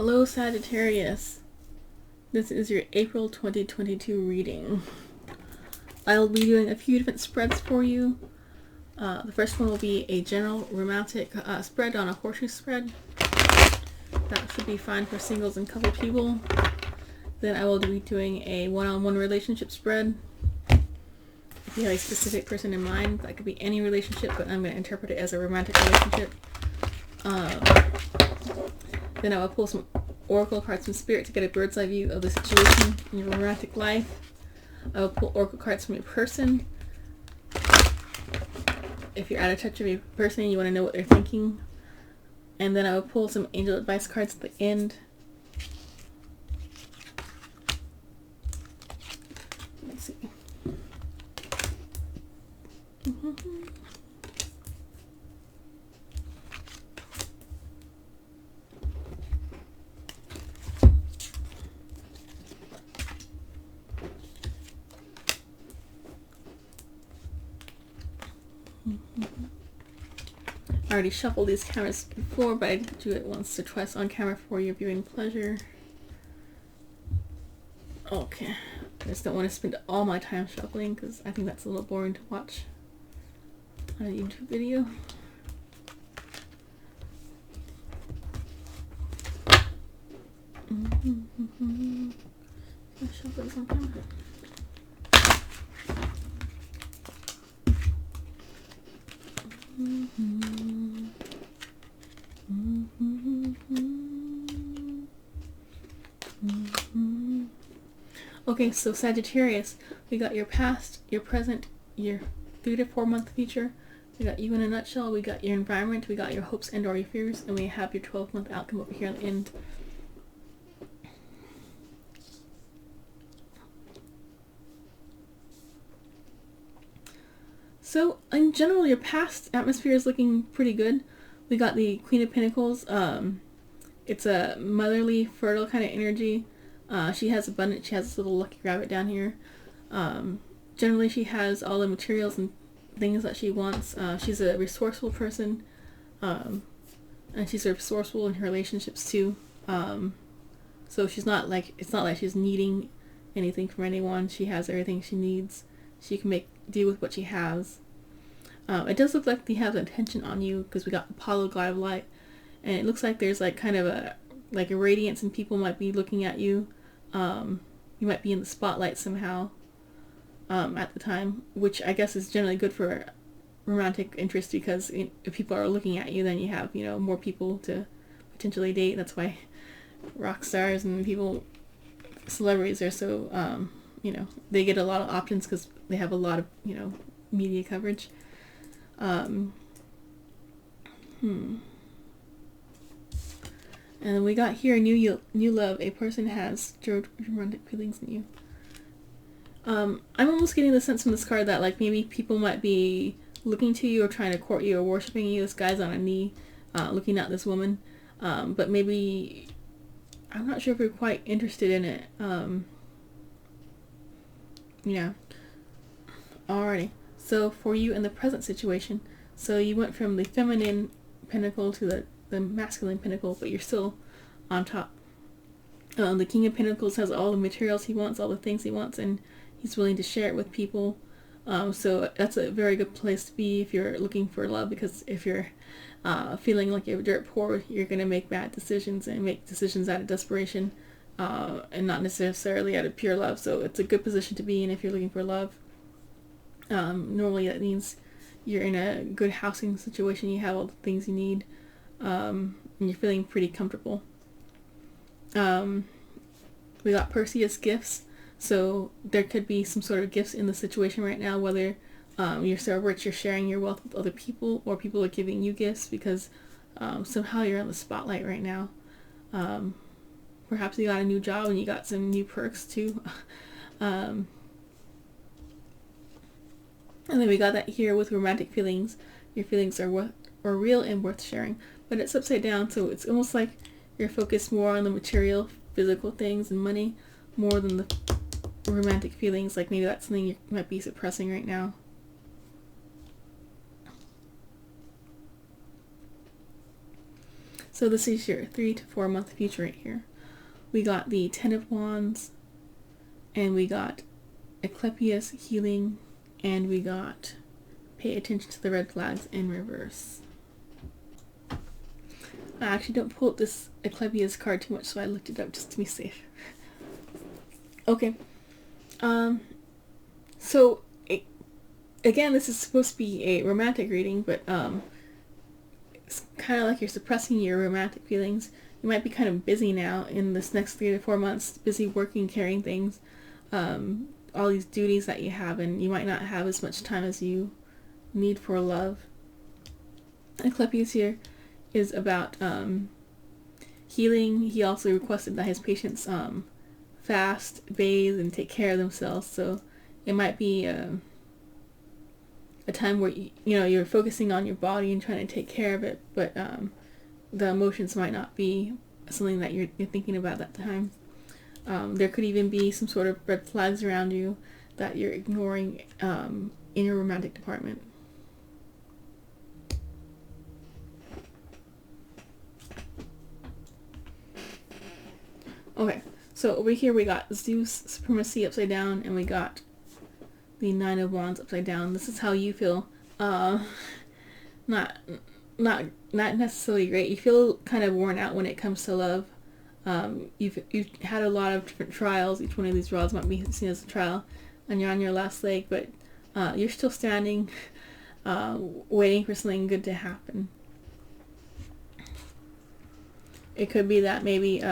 Hello Sagittarius, this is your April 2022 reading. I'll be doing a few different spreads for you. The first one will be a general romantic spread on a horseshoe spread. That should be fine for singles and couple people. Then I will be doing a one-on-one relationship spread. If you have a specific person in mind, that could be any relationship, but I'm going to interpret it as a romantic relationship. Then I will pull some oracle cards from spirit to get a bird's eye view of the situation in your romantic life. I will pull oracle cards from your person. If you're out of touch with your person and you want to know what they're thinking. And then I will pull some angel advice cards at the end. Let's see. I already shuffled these cameras before, but I do it once or twice on camera for your viewing pleasure. Okay, I just don't want to spend all my time shuffling because I think that's a little boring to watch on a YouTube video. I shuffle this on camera. Okay, so Sagittarius, we got your past, your present, your 3 to 4 month future. We got you in a nutshell. We got your environment. We got your hopes and or your fears, and we have your 12-month outcome over here at the end. So in general, your past atmosphere is looking pretty good. We got the Queen of Pentacles. It's a motherly, fertile kind of energy. She has abundance. She has this little lucky rabbit down here. Generally, she has all the materials and things that she wants. She's a resourceful person, and she's resourceful in her relationships too. So she's not like, it's not like she's needing anything from anyone. She has everything she needs. She can deal with what she has. It does look like they have attention on you because we got Apollo, God of Light, and it looks like there's like kind of a radiance and people might be looking at you. You might be in the spotlight somehow at the time, which I guess is generally good for romantic interest because if people are looking at you, then you have, you know, more people to potentially date. That's why rock stars and celebrities are so, you know, they get a lot of options because they have a lot of, you know, media coverage. And then we got here new love. A person has romantic feelings in you. I'm almost getting the sense from this card that like maybe people might be looking to you or trying to court you or worshiping you. This guy's on a knee looking at this woman. But maybe I'm not sure if you're quite interested in it. Yeah. Alrighty. So for you in the present situation, so you went from the feminine pinnacle to the masculine pinnacle, but you're still on top. The King of Pentacles has all the materials he wants, all the things he wants, and he's willing to share it with people. So that's a very good place to be if you're looking for love, because if you're feeling like you're dirt poor, you're going to make bad decisions and make decisions out of desperation and not necessarily out of pure love. So it's a good position to be in if you're looking for love. Normally that means you're in a good housing situation, you have all the things you need, and you're feeling pretty comfortable. We got Perseus gifts, so there could be some sort of gifts in the situation right now, whether you're so rich you're sharing your wealth with other people, or people are giving you gifts because somehow you're in the spotlight right now. Perhaps you got a new job and you got some new perks too. And then we got that here with romantic feelings. Your feelings are real and worth sharing. But it's upside down, so it's almost like you're focused more on the material, physical things and money, more than the romantic feelings. Like maybe that's something you might be suppressing right now. So this is your 3 to 4 month future right here. We got the Ten of Wands, and we got Asclepius, healing, and we got pay attention to the red flags in reverse. I actually don't pull up this Asclepius card too much, so I looked it up just to be safe. Okay. So again, this is supposed to be a romantic reading, but it's kind of like you're suppressing your romantic feelings. You might be kind of busy now in this next 3 to 4 months, busy working, carrying things, all these duties that you have, and you might not have as much time as you need for love. Asclepius here is about healing. He also requested that his patients fast, bathe, and take care of themselves. So it might be a time where you're focusing on your body and trying to take care of it, but the emotions might not be something that you're thinking about at that time. There could even be some sort of red flags around you that you're ignoring in your romantic department. Okay, so over here we got Zeus supremacy upside down, and we got the Nine of Wands upside down. This is how you feel. Not necessarily great. You feel kind of worn out when it comes to love. You've had a lot of different trials. Each one of these rods might be seen as a trial, and you're on your last leg, but you're still standing, waiting for something good to happen. It could be that maybe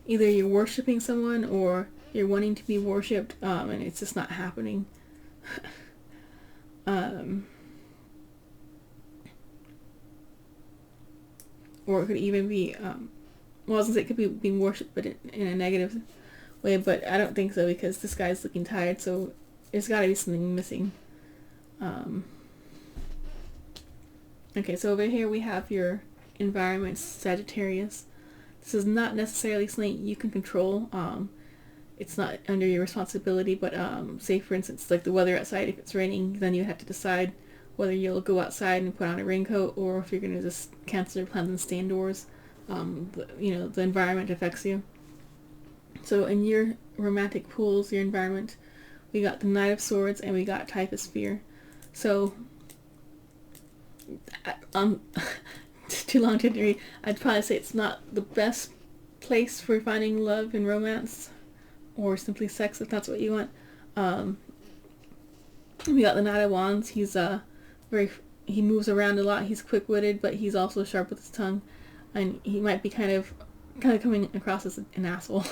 either you're worshiping someone or you're wanting to be worshipped, and it's just not happening. Or it could even be, well, I was gonna say it could be being worshipped, but in a negative way, but I don't think so, because this guy's looking tired, so there's gotta be something missing. Okay, so over here we have your environment, Sagittarius. This is not necessarily something you can control. It's not under your responsibility, but say for instance, like the weather outside, if it's raining, then you have to decide whether you'll go outside and put on a raincoat, or if you're going to just cancel your plans and stay indoors. The environment affects you. So in your romantic pools, your environment, we got the Knight of Swords and we got Typhus Fear. So too long to read. I'd probably say it's not the best place for finding love and romance, or simply sex if that's what you want. We got the Knight of Wands. He's he moves around a lot. He's quick-witted, but he's also sharp with his tongue, and he might be kind of coming across as an asshole.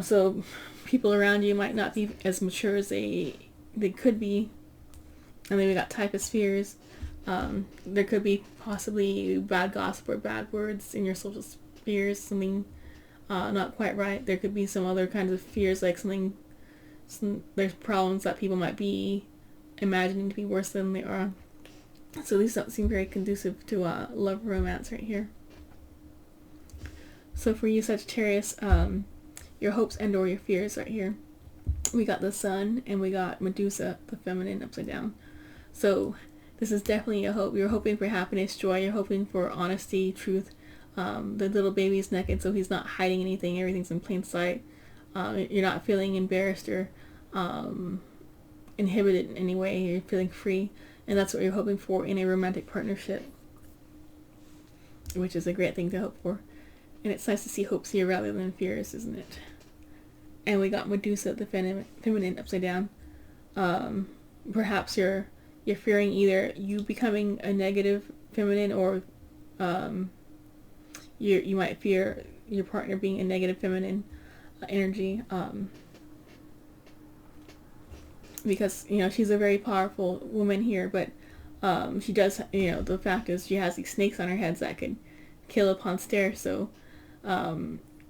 So people around you might not be as mature as they could be. And then we got Typhus Fears. There could be possibly bad gossip or bad words in your social spheres, something not quite right. There could be some other kinds of fears, like there's problems that people might be imagining to be worse than they are. So these don't seem very conducive to love romance right here. So for you, Sagittarius, your hopes and or your fears right here. We got the Sun and we got Medusa, the feminine, upside down. So this is definitely a hope. You're hoping for happiness, joy. You're hoping for honesty, truth. The little baby's naked, so he's not hiding anything. Everything's in plain sight. You're not feeling embarrassed or inhibited in any way. You're feeling free, and that's what you're hoping for in a romantic partnership, which is a great thing to hope for. And it's nice to see hopes here rather than fears, isn't it? And we got Medusa, the feminine, upside down. Perhaps you're fearing either you becoming a negative feminine, or you might fear your partner being a negative feminine energy, because she's a very powerful woman here, but she does, the fact is she has these snakes on her heads that could kill upon stare. So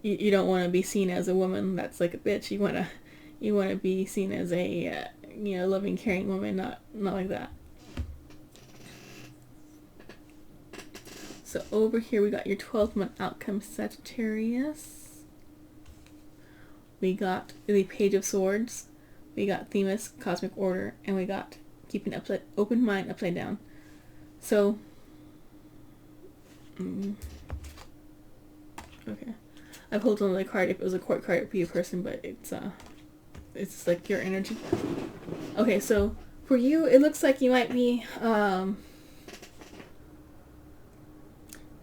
you don't want to be seen as a woman that's like a bitch. You want to be seen as a loving, caring woman, not like that. So over here we got your 12-month outcome, Sagittarius. We got the Page of Swords. we got Themis, Cosmic Order, and we got keeping open mind upside down. So, okay, I pulled another card. If it was a court card, it would be a person, but it's like your energy. Okay, so for you, it looks like you might be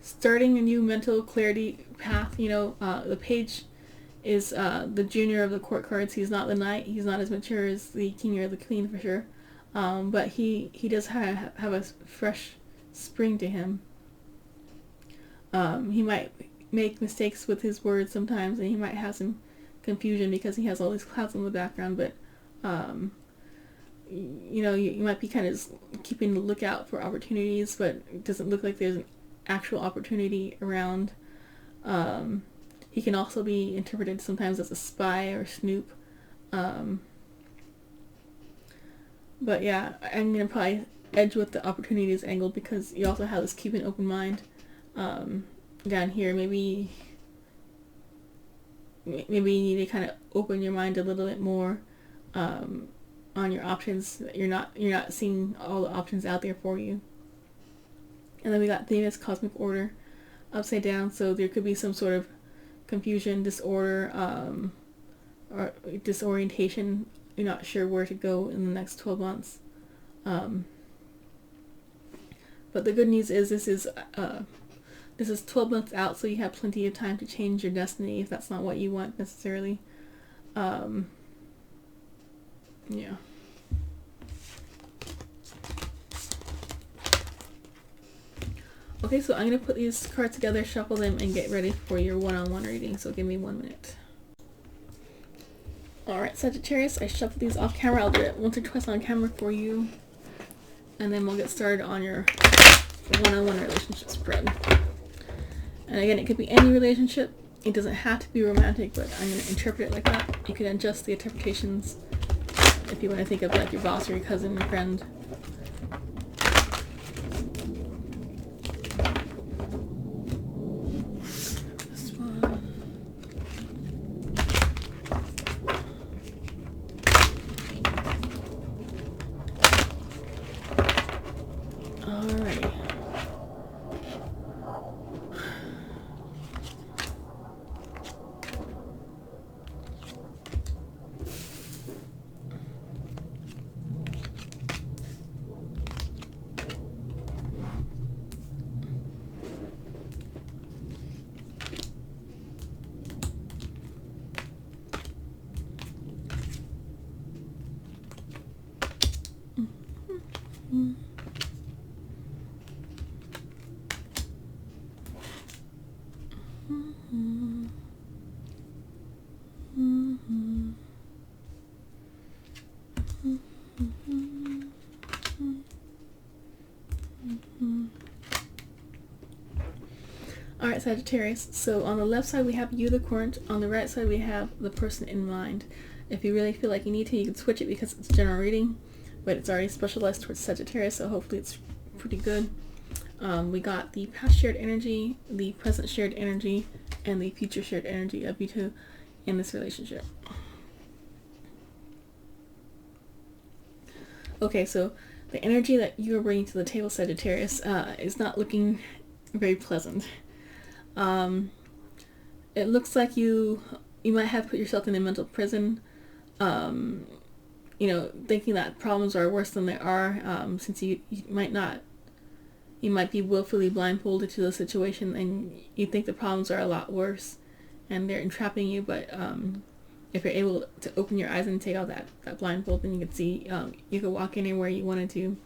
starting a new mental clarity path. You know, the page is the junior of the court cards. He's not the knight. He's not as mature as the king or the queen for sure. But he does have a fresh spring to him. He might make mistakes with his words sometimes, and he might have some confusion because he has all these clouds in the background, but you know, you might be kind of keeping the lookout for opportunities, but it doesn't look like there's an actual opportunity around. He can also be interpreted sometimes as a spy or snoop. But yeah, I'm going to probably edge with the opportunities angle because you also have this keep an open mind down here. Maybe you need to kind of open your mind a little bit more on your options. You're not seeing all the options out there for you. And then we got Themis, Cosmic Order, upside down. So there could be some sort of confusion, disorder, or disorientation. You're not sure where to go in the next 12 months. But the good news is this is 12 months out, so you have plenty of time to change your destiny if that's not what you want necessarily. Yeah. Okay, so I'm going to put these cards together, shuffle them, and get ready for your one-on-one reading, so give me 1 minute. Alright, Sagittarius, I shuffled these off camera. I'll do it once or twice on camera for you, and then we'll get started on your one-on-one relationship spread. And again, it could be any relationship. It doesn't have to be romantic, but I'm going to interpret it like that. You can adjust the interpretations if you want to think of like your boss or your cousin or friend. This one. Alrighty. Alright, Sagittarius, so on the left side we have you, the current. On the right side we have the person in mind. If you really feel like you need to, you can switch it because it's general reading, but it's already specialized towards Sagittarius, so hopefully it's pretty good. We got the past shared energy, the present shared energy, and the future shared energy of you two in this relationship. Okay, so the energy that you are bringing to the table, Sagittarius, is not looking very pleasant. It looks like you might have put yourself in a mental prison, you know, thinking that problems are worse than they are, since you might be willfully blindfolded to the situation and you think the problems are a lot worse and they're entrapping you, but if you're able to open your eyes and take out that blindfold, then you can see, you can walk anywhere you wanted to.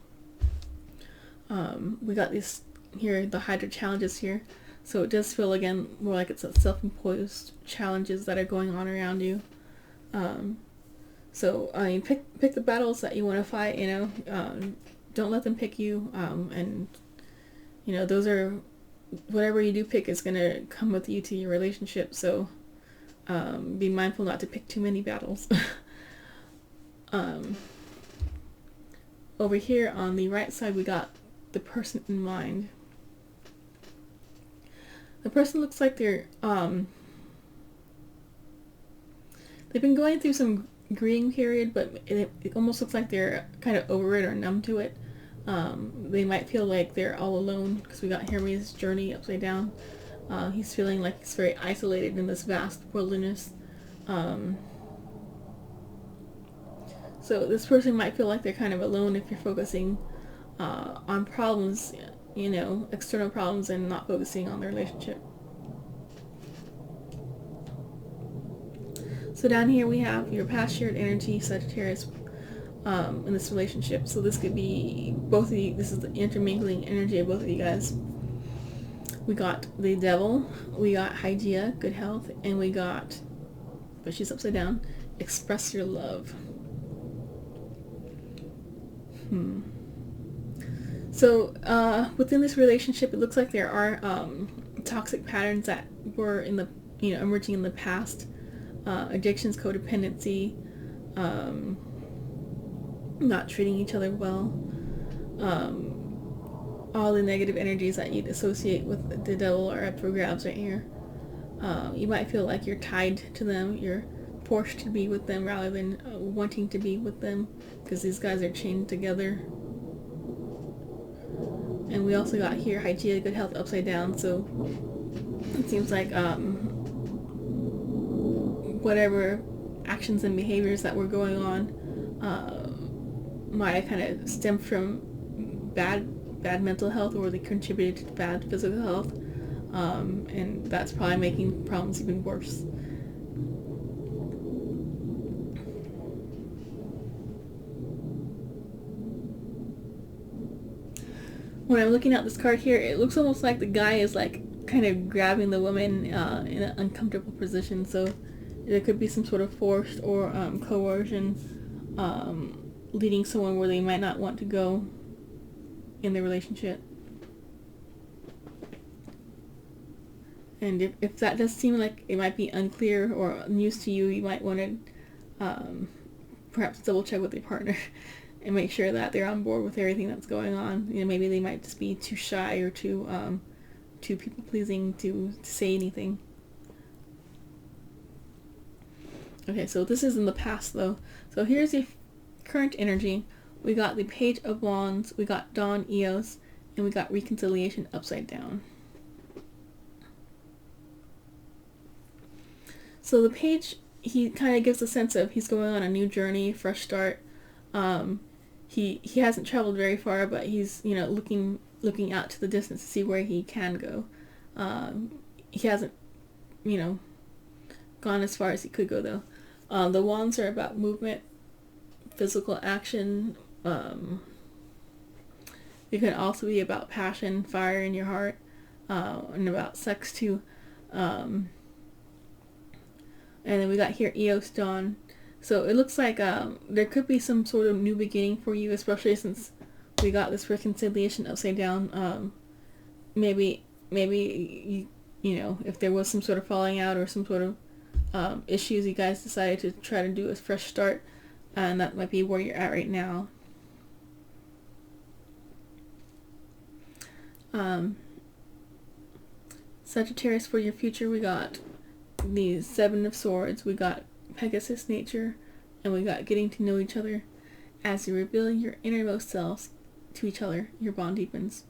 We got these here, the Hydra challenges here. So it does feel, again, more like it's a self-imposed challenges that are going on around you. So, I mean, pick the battles that you want to fight, you know. Don't let them pick you. And, you know, those are, whatever you do pick is going to come with you to your relationship. So, be mindful not to pick too many battles. Over here on the right side, we got the person in mind. The person looks like they've been going through some grieving period, but it almost looks like they're kind of over it or numb to it. They might feel like they're all alone because we got Hermes' journey upside down. He's feeling like he's very isolated in this vast wilderness. So this person might feel like they're kind of alone if you're focusing on problems, external problems, and not focusing on the relationship. So down here we have your past shared energy, Sagittarius, in this relationship. So this could be both of you. This is the intermingling energy of both of you guys. We got the Devil, we got Hygeia, good health, and we got, but she's upside down, express your love. So within this relationship, it looks like there are toxic patterns that were in the emerging in the past. Addictions, codependency, not treating each other well, all the negative energies that you'd associate with the Devil are up for grabs right here. You might feel like you're tied to them, you're forced to be with them rather than wanting to be with them, because these guys are chained together. And we also got here Hygeia, good health, upside down, so it seems like whatever actions and behaviors that were going on might kind of stem from bad mental health, or they contributed to bad physical health, and that's probably making problems even worse. When I'm looking at this card here, it looks almost like the guy is like kind of grabbing the woman in an uncomfortable position, so there could be some sort of forced or coercion leading someone where they might not want to go in their relationship. And if that does seem like it might be unclear or news to you, you might want to perhaps double check with your partner and make sure that they're on board with everything that's going on. Maybe they might just be too shy or too people pleasing to say anything. Okay, so this is in the past though. So here's the current energy. We got the Page of Wands, we got Dawn, Eos, and we got Reconciliation upside down. So the Page, he kind of gives a sense of he's going on a new journey, fresh start. He hasn't traveled very far, but he's looking out to the distance to see where he can go. He hasn't gone as far as he could go though. The Wands are about movement, physical action. It could also be about passion, fire in your heart, and about sex too. And then we got here Eos, Dawn. So it looks like there could be some sort of new beginning for you, especially since we got this Reconciliation upside down. Maybe if there was some sort of falling out or some sort of issues, you guys decided to try to do a fresh start, and that might be where you're at right now. Sagittarius, for your future, we got the Seven of Swords, we got Pegasus nature, and we got getting to know each other. As you reveal your innermost selves to each other, your bond deepens.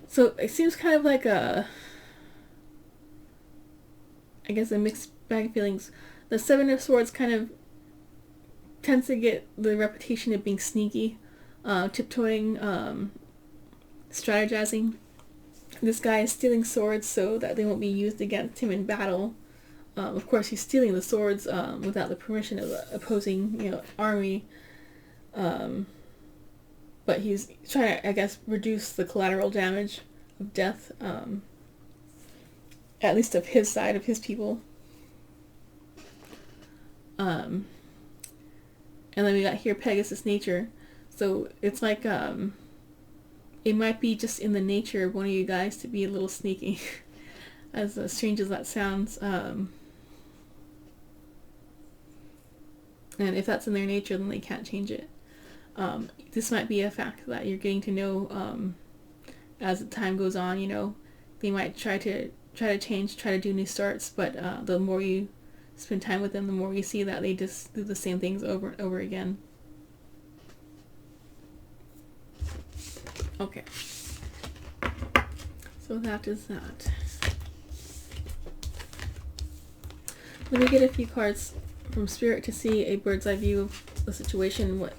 So it seems kind of like a mixed bag of feelings. The Seven of Swords kind of tends to get the reputation of being sneaky, tiptoeing, strategizing. This guy is stealing swords so that they won't be used against him in battle. Of course, he's stealing the swords without the permission of the opposing, army. But he's trying to, reduce the collateral damage of death, at least of his side, of his people. And then we got here Pegasus nature. So it's like, it might be just in the nature of one of you guys to be a little sneaky, as strange as that sounds. And if that's in their nature, then they can't change it. This might be a fact that you're getting to know as the time goes on. They might try to try to change, try to do new starts, but the more you spend time with them, the more you see that they just do the same things over and over again. Okay. So that is that. Let me get a few cards from Spirit to see a bird's eye view of the situation, what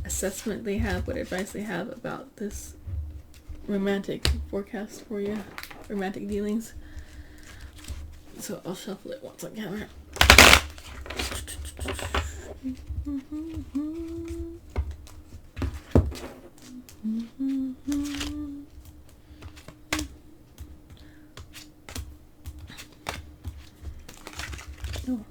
assessment they have, what advice they have about this romantic forecast for you, romantic dealings. So I'll shuffle it once again. Oh.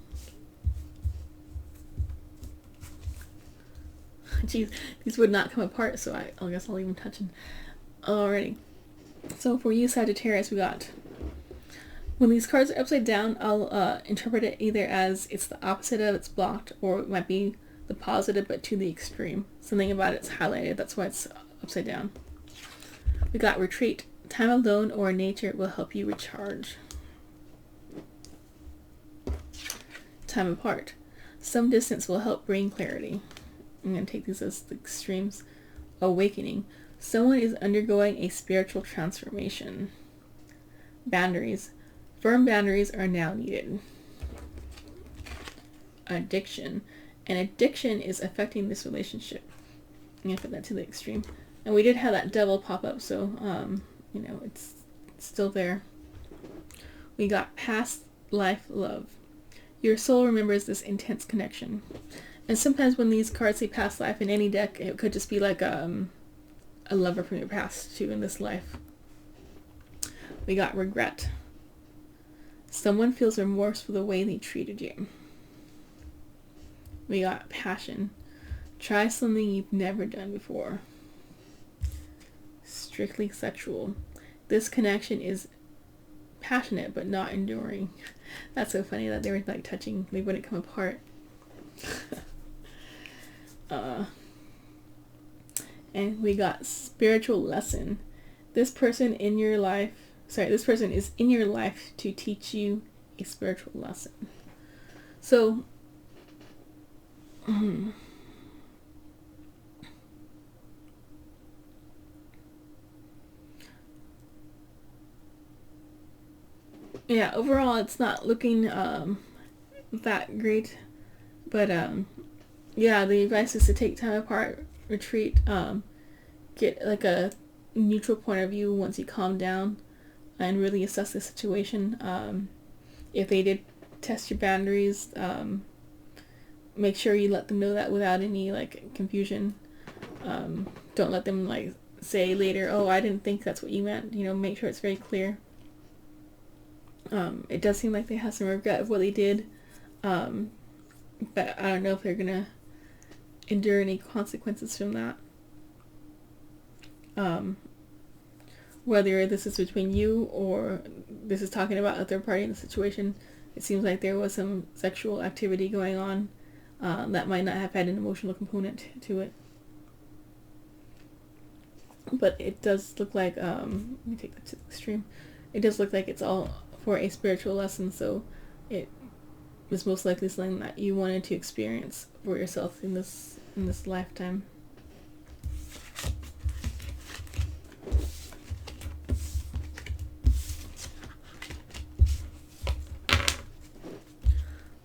Jeez, these would not come apart, so I guess I'll leave them touching. Alrighty. So for you, Sagittarius, we got, when these cards are upside down, I'll interpret it either as it's the opposite of it's blocked, or it might be the positive but to the extreme. Something about it's highlighted, that's why it's upside down. We got retreat. Time alone or in nature will help you recharge. Time apart. Some distance will help bring clarity. I'm going to take these as the extremes. Awakening. Someone is undergoing a spiritual transformation. Boundaries. Firm boundaries are now needed. Addiction. An addiction is affecting this relationship. I'm going to put that to the extreme. And we did have that devil pop up, so, you know, it's still there. We got past life love. Your soul remembers this intense connection. And sometimes when these cards say past life in any deck, it could just be like a lover from your past too in this life. We got regret. Someone feels remorse for the way they treated you. We got passion. Try something you've never done before. Strictly sexual. This connection is passionate but not enduring. That's so funny that they were like touching, they wouldn't come apart. And we got spiritual lesson. This person is in your life to teach you a spiritual lesson. So yeah, overall it's not looking that great, but yeah, the advice is to take time apart, retreat, get like a neutral point of view once you calm down and really assess the situation. If they did test your boundaries, make sure you let them know that without any like confusion. Don't let them like say later, oh, I didn't think that's what you meant. You know, make sure it's very clear. It does seem like they have some regret of what they did, but I don't know if they're gonna endure any consequences from that. Whether this is between you or this is talking about a third party in the situation, it seems like there was some sexual activity going on that might not have had an emotional component to it. But it does look like, let me take that to the extreme. It does look like it's all for a spiritual lesson, so it was most likely something that you wanted to experience for yourself in this lifetime.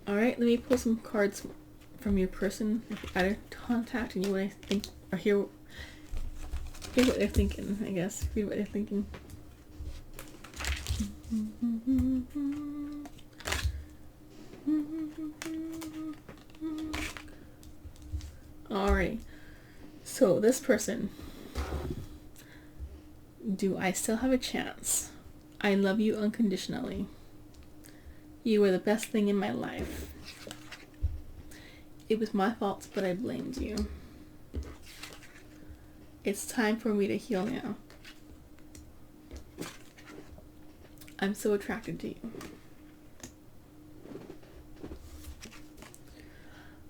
Alright, let me pull some cards from your person, if you're out of contact and you want to think or hear what they're thinking, I guess. Read what they're thinking. Alright, so this person, do I still have a chance? I love you unconditionally. You were the best thing in my life. It was my fault, but I blamed you. It's time for me to heal now. I'm so attracted to you.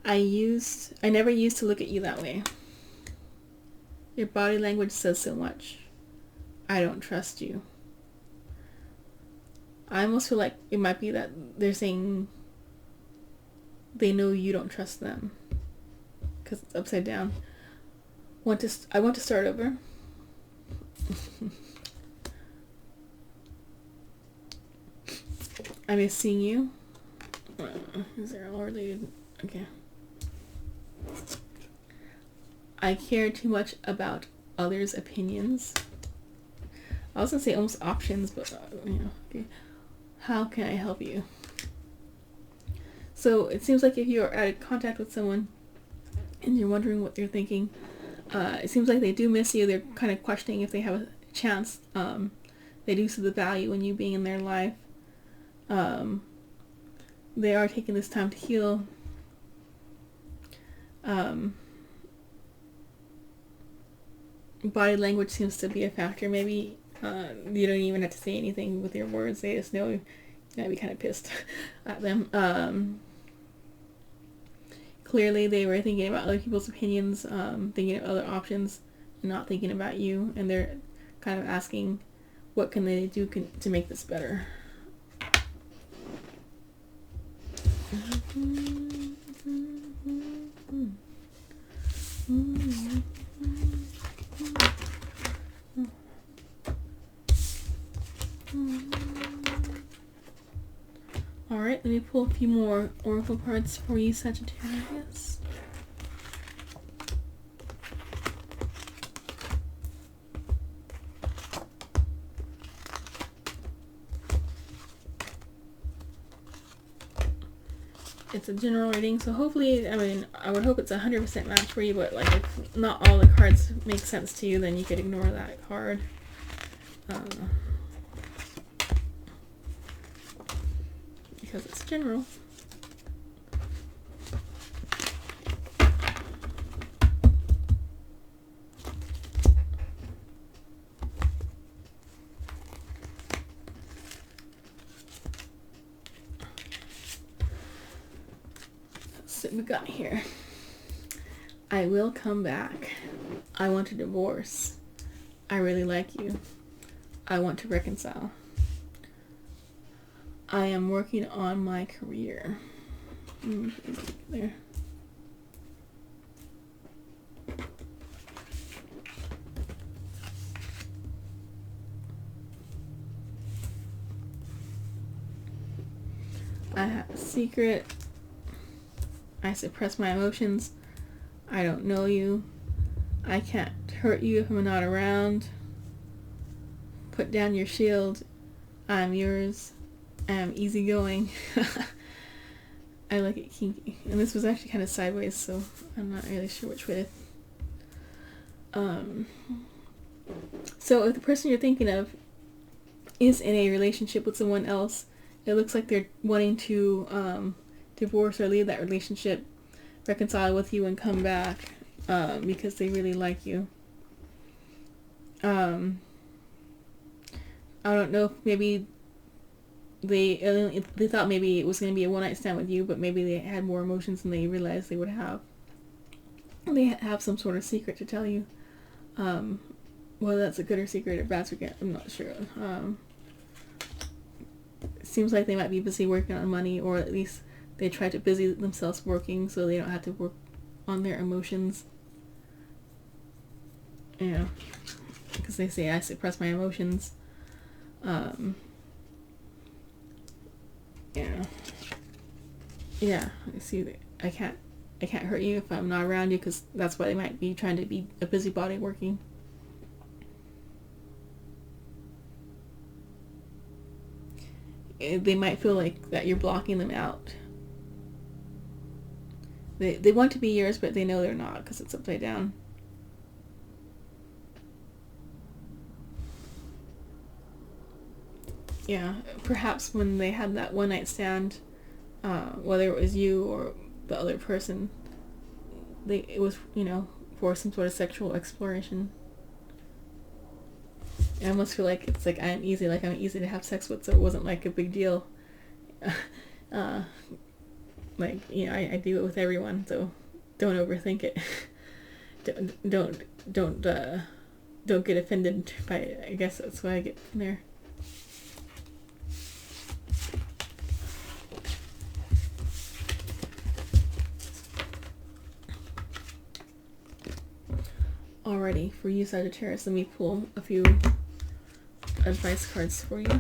I never used to look at you that way. Your body language says so much. I don't trust you. I almost feel like it might be that they're saying they know you don't trust them. Because it's upside down. I want to start over. I miss seeing you. Is there all related? Okay. I care too much about others' opinions. I was gonna say almost options, but okay. How can I help you? So it seems like if you're at contact with someone and you're wondering what they're thinking, it seems like they do miss you. They're kind of questioning if they have a chance. They do see the value in you being in their life. They are taking this time to heal. Body language seems to be a factor. Maybe you don't even have to say anything with your words. They just know you might be kind of pissed at them. Clearly they were thinking about other people's opinions, thinking of other options, not thinking about you, and they're kind of asking what can they do to make this better. Alright, let me pull a few more oracle cards for you, Sagittarius. It's a general reading, so hopefully, I mean, I would hope it's 100% match for you, but like if not all the cards make sense to you, then you could ignore that card. Because it's general. So we got here. I will come back. I want a divorce. I really like you. I want to reconcile. I am working on my career. There. I have a secret. I suppress my emotions. I don't know you. I can't hurt you if I'm not around. Put down your shield. I'm yours. I'm easygoing. I like it kinky. And this was actually kind of sideways, so I'm not really sure which way to... So if the person you're thinking of is in a relationship with someone else, it looks like they're wanting to divorce or leave that relationship, reconcile with you, and come back because they really like you. I don't know if maybe they thought maybe it was going to be a one-night stand with you, but maybe they had more emotions than they realized they would have. They have some sort of secret to tell you. Whether that's a good or secret or bad secret, I'm not sure. It seems like they might be busy working on money, or at least they try to busy themselves working so they don't have to work on their emotions. Yeah, because they say I suppress my emotions. Yeah. I see that I can't hurt you if I'm not around you, because that's why they might be trying to be a busybody working. They might feel like that you're blocking them out. They want to be yours, but they know they're not because it's upside down. Yeah, perhaps when they had that one night stand, whether it was you or the other person, it was, for some sort of sexual exploration. I almost feel like it's like I'm easy to have sex with, so it wasn't like a big deal. I do it with everyone, so don't overthink it. don't get offended by it. I guess that's what I get from there. Alrighty, for you Sagittarius, let me pull a few advice cards for you.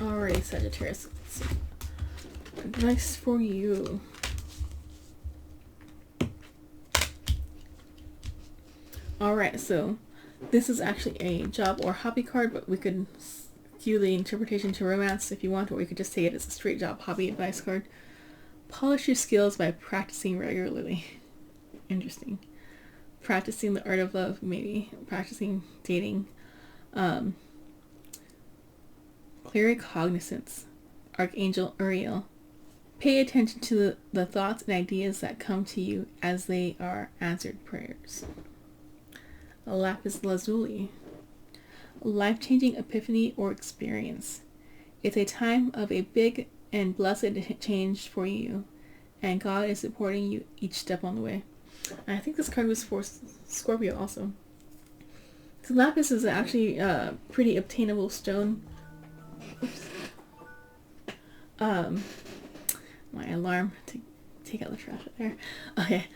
Alright, Sagittarius. Advice for you. Alright, so this is actually a job or hobby card, but we could skew the interpretation to romance if you want, or we could just take it as a straight job hobby advice card. Polish your skills by practicing regularly. Interesting. Practicing the art of love, maybe. Practicing dating. Claircognizance. Archangel Uriel. Pay attention to the thoughts and ideas that come to you as they are answered prayers. Lapis Lazuli. Life-changing epiphany or experience. It's a time of a big and blessed change for you, and God is supporting you each step on the way. And I think this card was for Scorpio also. So lapis is actually a pretty obtainable stone. Oops. My alarm to take out the trash there. Okay.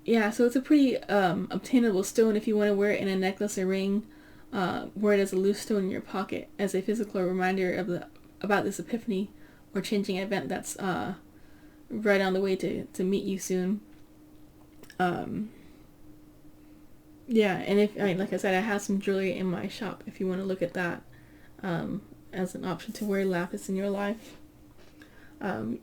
Yeah, so it's a pretty obtainable stone if you want to wear it in a necklace or ring. Wear it as a loose stone in your pocket as a physical reminder of about this epiphany or changing event that's right on the way to meet you soon. Yeah, and if like I said, I have some jewelry in my shop if you want to look at that as an option to wear lapis in your life.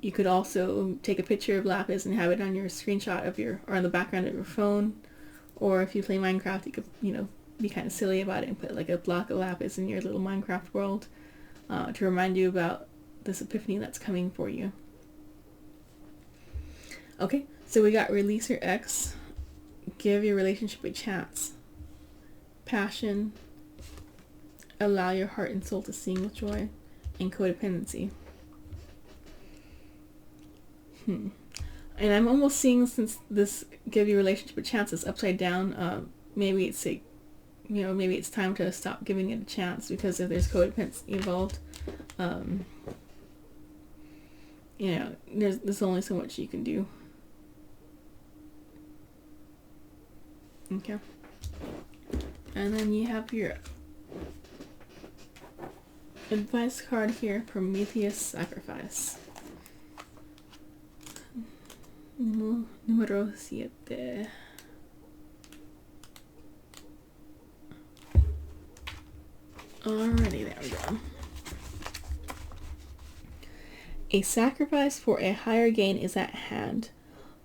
You could also take a picture of lapis and have it on your screenshot of or on the background of your phone. Or if you play Minecraft, you could, be kind of silly about it and put like a block of lapis in your little Minecraft world to remind you about this epiphany that's coming for you. Okay, so we got release your ex, give your relationship a chance, passion, allow your heart and soul to sing with joy, and codependency. And I'm almost seeing, since this give your relationship a chance is upside down, maybe it's maybe it's time to stop giving it a chance because if there's codependency involved, there's only so much you can do. Okay. And then you have your advice card here, Prometheus Sacrifice. Número 7. Alrighty, there we go. A sacrifice for a higher gain is at hand.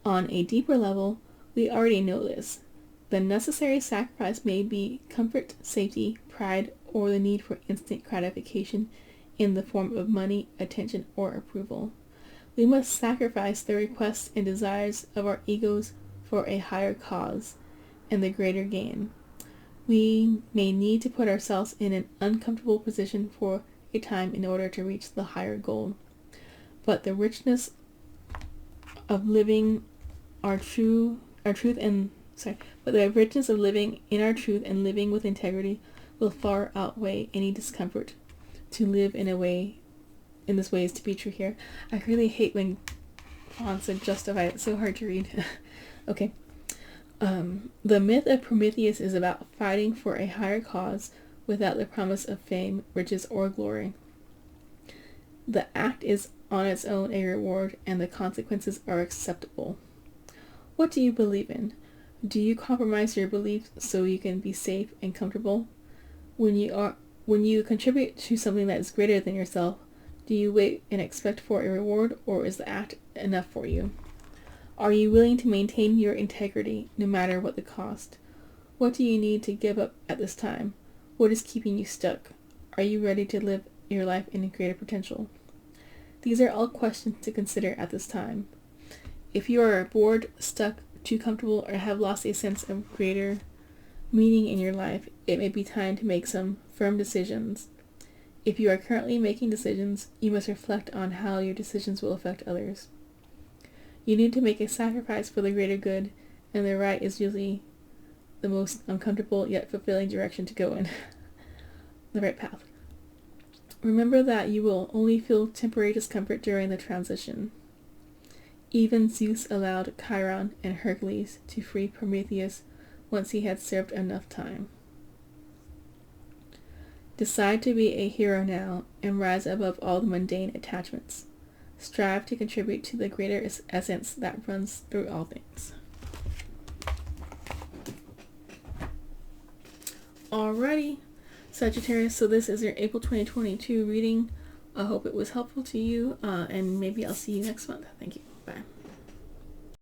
On a deeper level, we already know this. The necessary sacrifice may be comfort, safety, pride, or the need for instant gratification in the form of money, attention, or approval. We must sacrifice the requests and desires of our egos for a higher cause and the greater gain. We may need to put ourselves in an uncomfortable position for a time in order to reach the higher goal. But the richness of living but the richness of living in our truth and living with integrity will far outweigh any discomfort. To live in this way is to be true here. I really hate when fonts are justified. It's so hard to read. Okay. The myth of Prometheus is about fighting for a higher cause without the promise of fame, riches, or glory. The act is on its own a reward, and the consequences are acceptable. What do you believe in? Do you compromise your beliefs so you can be safe and comfortable? When you contribute to something that is greater than yourself, do you wait and expect for a reward, or is the act enough for you? Are you willing to maintain your integrity no matter what the cost? What do you need to give up at this time? What is keeping you stuck? Are you ready to live your life in greater potential? These are all questions to consider at this time. If you are bored, stuck, too comfortable, or have lost a sense of greater meaning in your life, it may be time to make some firm decisions. If you are currently making decisions, you must reflect on how your decisions will affect others. You need to make a sacrifice for the greater good, and the right is usually the most uncomfortable yet fulfilling direction to go in. The right path. Remember that you will only feel temporary discomfort during the transition. Even Zeus allowed Chiron and Hercules to free Prometheus once he had served enough time. Decide to be a hero now and rise above all the mundane attachments. Strive to contribute to the greater essence that runs through all things. Alrighty, Sagittarius, so this is your April 2022 reading. I hope it was helpful to you, and maybe I'll see you next month. Thank you.